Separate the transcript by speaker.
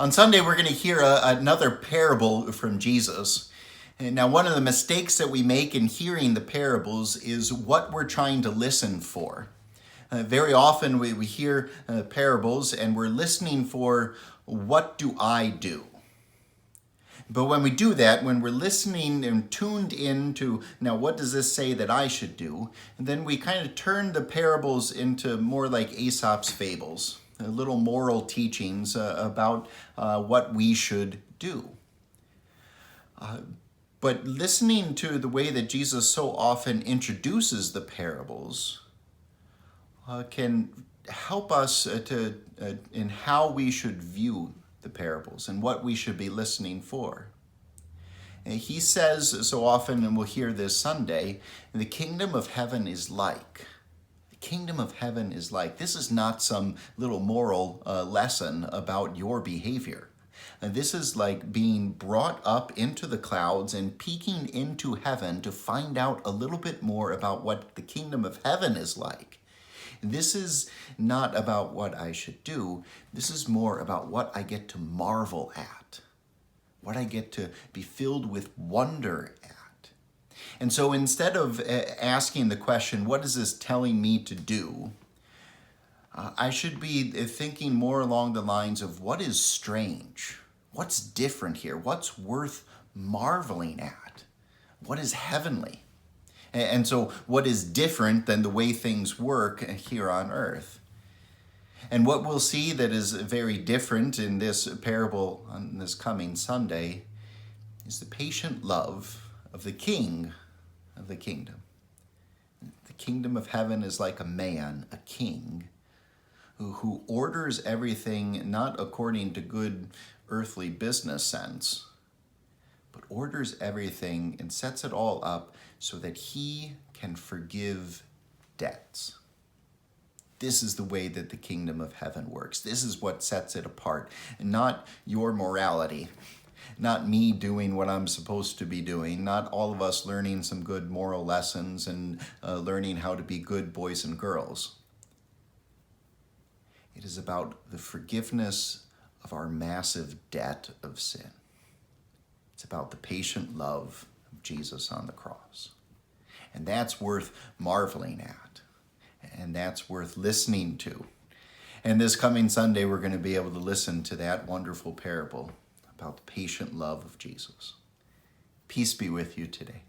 Speaker 1: On Sunday, we're going to hear another parable from Jesus. And now, one of the mistakes that we make in hearing the parables is what we're trying to listen for. Very often, we hear parables and we're listening for, what do I do? But when we do that, when we're listening and tuned in to, now what does this say that I should do? And then we kind of turn the parables into more like Aesop's fables, little moral teachings about what we should do. But listening to the way that Jesus so often introduces the parables can help us in how we should view the parables and what we should be listening for. And he says so often, and we'll hear this Sunday, the kingdom of heaven is like. The kingdom of heaven is like. This is not some little moral lesson about your behavior. And this is like being brought up into the clouds and peeking into heaven to find out a little bit more about what the kingdom of heaven is like. This is not about what I should do. This is more about what I get to marvel at, what I get to be filled with wonder at. And so instead of asking the question, what is this telling me to do? I should be thinking more along the lines of what is strange? What's different here? What's worth marveling at? What is heavenly? And so what is different than the way things work here on earth? And what we'll see that is very different in this parable on this coming Sunday is the patient love of the king of the kingdom. The kingdom of heaven is like a man, a king, who orders everything not according to good earthly business sense, but orders everything and sets it all up so that he can forgive debts. This is the way that the kingdom of heaven works. This is what sets it apart, and not your morality, not me doing what I'm supposed to be doing, not all of us learning some good moral lessons and learning how to be good boys and girls. It is about the forgiveness of our massive debt of sin. It's about the patient love of Jesus on the cross. And that's worth marveling at. And that's worth listening to. And this coming Sunday, we're going to be able to listen to that wonderful parable about the patient love of Jesus. Peace be with you today.